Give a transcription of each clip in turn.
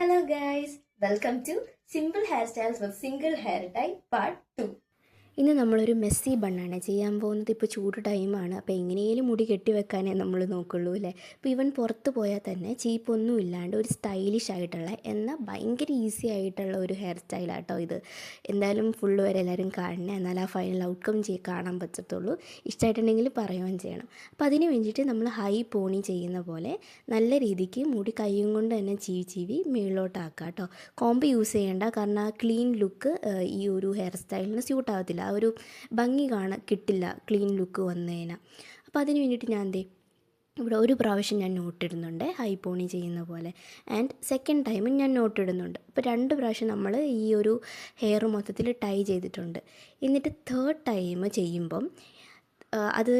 Hello guys, welcome to Simple Hairstyles with Single Hair Tie Part 2. ഇന്ന് നമ്മളൊരു Messi ബണ്ണാണ് ചെയ്യാൻ പോകുന്നത്. ഇപ്പോൾ ചൂട് ടൈമാണ്, അപ്പോൾ എങ്ങനെയും മുടി കെട്ടി വെക്കാനേ നമ്മൾ നോക്കുള്ളൂ അല്ലേ. ഇപ്പോൾ ഇവൻ പുറത്ത് പോയാൽ തന്നെ ചീപ്പൊന്നും ഇല്ലാണ്ട് ഒരു സ്റ്റൈലിഷ് ആയിട്ടുള്ള എന്നാൽ ഭയങ്കര ഈസി ആയിട്ടുള്ള ഒരു ഹെയർ സ്റ്റൈലാട്ടോ ഇത്. എന്തായാലും ഫുള്ള് വരെ എല്ലാവരും കാണണേ, എന്നാൽ ആ ഫൈനൽ ഔട്ട്കം കാണാൻ പറ്റത്തുള്ളൂ. ഇഷ്ടമായിട്ടുണ്ടെങ്കിൽ പറയുകയും ചെയ്യണം. അപ്പോൾ അതിന് വേണ്ടിയിട്ട് നമ്മൾ ഹൈ പോണി ചെയ്യുന്ന പോലെ നല്ല രീതിക്ക് മുടി കൈയും കൊണ്ട് തന്നെ ചീവി മേളിലോട്ടാക്കാം കേട്ടോ. കോമ്പ് യൂസ് ചെയ്യേണ്ട, കാരണം ആ ക്ലീൻ ലുക്ക് ഈ ഒരു ഹെയർ സ്റ്റൈലിന് സ്യൂട്ട് ആവത്തില്ല, ആ ഒരു ഭംഗി കിട്ടില്ല ക്ലീൻ ലുക്ക് വന്നു കഴിഞ്ഞാൽ. അപ്പോൾ അതിന് വേണ്ടിയിട്ട് ഞാൻ ഇവിടെ ഒരു പ്രാവശ്യം ഞാൻ നോട്ടിടുന്നുണ്ട് ഹൈ പോണി ചെയ്യുന്ന പോലെ, ആൻഡ് സെക്കൻഡ് ടൈമും ഞാൻ നോട്ടിടുന്നുണ്ട്. അപ്പോൾ 2 പ്രാവശ്യം നമ്മൾ ഈ ഒരു ഹെയർ മൊത്തത്തിൽ ടൈ ചെയ്തിട്ടുണ്ട്. എന്നിട്ട് തേർഡ് ടൈം ചെയ്യുമ്പം അത്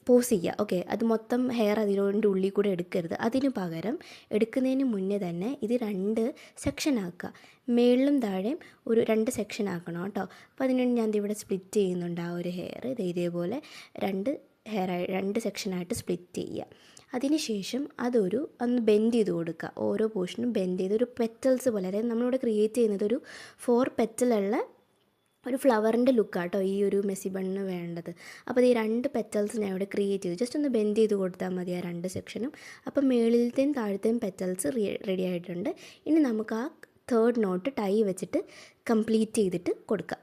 പോസ് ചെയ്യുക. ഓക്കെ, അത് മൊത്തം ഹെയർ അതിൻ്റെ ഉള്ളിൽ കൂടെ എടുക്കരുത്. അതിന് പകരം എടുക്കുന്നതിന് മുന്നേ തന്നെ ഇത് 2 സെക്ഷൻ ആക്കുക. മേളിലും താഴെയും ഒരു 2 സെക്ഷൻ ആക്കണം കേട്ടോ. അപ്പോൾ അതിനുവേണ്ടി ഞാൻ ഇവിടെ സ്പ്ലിറ്റ് ചെയ്യുന്നുണ്ട് ആ ഒരു ഹെയർ. ഇതേപോലെ 2 സെക്ഷനായിട്ട് സ്പ്ലിറ്റ് ചെയ്യുക. അതിനുശേഷം ഒന്ന് ബെൻഡ് ചെയ്ത് കൊടുക്കുക. ഓരോ പോർഷനും ബെൻഡ് ചെയ്ത് ഒരു പെറ്റൽസ് പോലെ, അതായത് നമ്മളിവിടെ ക്രിയേറ്റ് ചെയ്യുന്നത് ഒരു 4 പെറ്റലുള്ള ഒരു ഫ്ലവറിൻ്റെ ലുക്കാട്ടോ ഈ ഒരു മെസ്സി ബണ്ണിന് വേണ്ടത്. അപ്പോൾ ഈ 2 പെറ്റൽസ് ഞാൻ ഇവിടെ ക്രിയേറ്റ് ചെയ്തു. ജസ്റ്റ് ഒന്ന് ബെൻഡ് ചെയ്ത് കൊടുത്താൽ മതി ആ 2 സെക്ഷനും. അപ്പോൾ മേളിലത്തെയും താഴത്തെയും പെറ്റൽസ് റെഡി ആയിട്ടുണ്ട്. ഇനി നമുക്ക് ആ തേർഡ് നോട്ട് ടൈ വെച്ചിട്ട് കംപ്ലീറ്റ് ചെയ്തിട്ട് കൊടുക്കാം.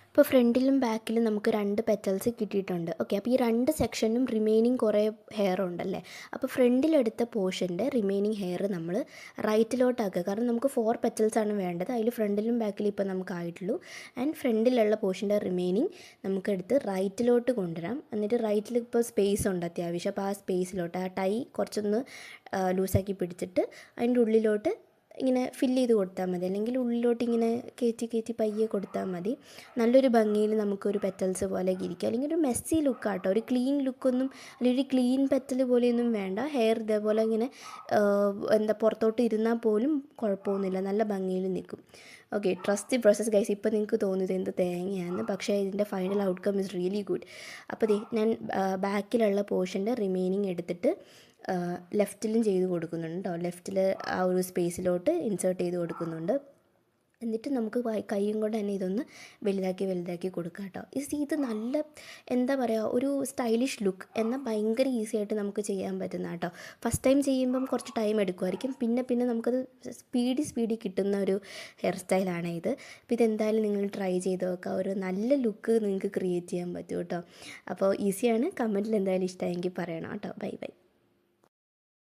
ഇപ്പോൾ ഫ്രണ്ടിലും ബാക്കിലും നമുക്ക് 2 പെറ്റൽസ് കിട്ടിയിട്ടുണ്ട്. ഓക്കെ, അപ്പോൾ ഈ 2 സെക്ഷനും റിമൈനിങ് കുറേ ഹെയർ ഉണ്ടല്ലേ. അപ്പോൾ ഫ്രണ്ടിലെടുത്ത പോർഷൻ്റെ റിമൈനിങ് ഹെയർ നമ്മൾ റൈറ്റിലോട്ടാക്കുക. കാരണം നമുക്ക് 4 പെറ്റൽസാണ് വേണ്ടത്, അതിൽ ഫ്രണ്ടിലും ബാക്കിലും ഇപ്പോൾ നമുക്ക് ആയിട്ടുള്ളൂ. ആൻഡ് ഫ്രണ്ടിലുള്ള പോർഷൻ്റെ റിമൈനിങ് നമുക്കെടുത്ത് റൈറ്റിലോട്ട് കൊണ്ടുവരാം. എന്നിട്ട് റൈറ്റിൽ ഇപ്പോൾ സ്പേസ് ഉണ്ട് അത്യാവശ്യം, അപ്പോൾ ആ സ്പേസിലോട്ട് ആ ടൈ കുറച്ചൊന്ന് ലൂസാക്കി പിടിച്ചിട്ട് അതിൻ്റെ ഉള്ളിലോട്ട് ഇങ്ങനെ ഫില്ല് ചെയ്ത് കൊടുത്താൽ മതി, അല്ലെങ്കിൽ ഉള്ളിലോട്ട് ഇങ്ങനെ കയറ്റി പയ്യെ കൊടുത്താൽ മതി. നല്ലൊരു ഭംഗിയിൽ നമുക്കൊരു പെറ്റൽസ് പോലെ ഇരിക്കുക. അല്ലെങ്കിൽ ഒരു മെസ്സി ലുക്കാട്ടോ, ഒരു ക്ലീൻ ലുക്കൊന്നും, അല്ലെങ്കിൽ ഒരു ക്ലീൻ പെറ്റൽ പോലെയൊന്നും വേണ്ട. ഹെയർ ഇതേപോലെ ഇങ്ങനെ പുറത്തോട്ട് ഇരുന്നാൽ പോലും കുഴപ്പമൊന്നുമില്ല, നല്ല ഭംഗിയിൽ നിൽക്കും. Okay, trust the process guys. ഇപ്പോൾ നിങ്ങൾക്ക് തോന്നുന്നത് എന്ത് തേങ്ങയാണ്, പക്ഷേ ഇതിൻ്റെ final outcome is really good. അപ്പോൾ ഞാൻ ബാക്കിലുള്ള പോർഷൻ്റെ റിമൈനിങ് എടുത്തിട്ട് ലെഫ്റ്റിലും ചെയ്ത് കൊടുക്കുന്നുണ്ട് കേട്ടോ. ലെഫ്റ്റിൽ ആ ഒരു സ്പേസിലോട്ട് ഇൻസേർട്ട് ചെയ്ത് കൊടുക്കുന്നുണ്ട്. എന്നിട്ട് നമുക്ക് കൈയും കൊണ്ട് തന്നെ ഇതൊന്ന് വലുതാക്കി കൊടുക്കാം കേട്ടോ. ഇത് നല്ല എന്താ പറയുക, ഒരു സ്റ്റൈലിഷ് ലുക്ക് എന്നാൽ ഭയങ്കര ഈസി ആയിട്ട് നമുക്ക് ചെയ്യാൻ പറ്റുന്ന കേട്ടോ. ഫസ്റ്റ് ടൈം ചെയ്യുമ്പം കുറച്ച് ടൈം എടുക്കുമായിരിക്കും, പിന്നെ നമുക്കത് സ്പീഡി കിട്ടുന്ന ഒരു ഹെയർ സ്റ്റൈലാണ് ഇത്. അപ്പോൾ ഇതെന്തായാലും നിങ്ങൾ ട്രൈ ചെയ്ത് നോക്കുക, ഒരു നല്ല ലുക്ക് നിങ്ങൾക്ക് ക്രിയേറ്റ് ചെയ്യാൻ പറ്റും കേട്ടോ. അപ്പോൾ ഈസിയാണ്. കമൻറ്റിൽ എന്തായാലും ഇഷ്ടമായെങ്കിൽ പറയണം കേട്ടോ. ബൈ.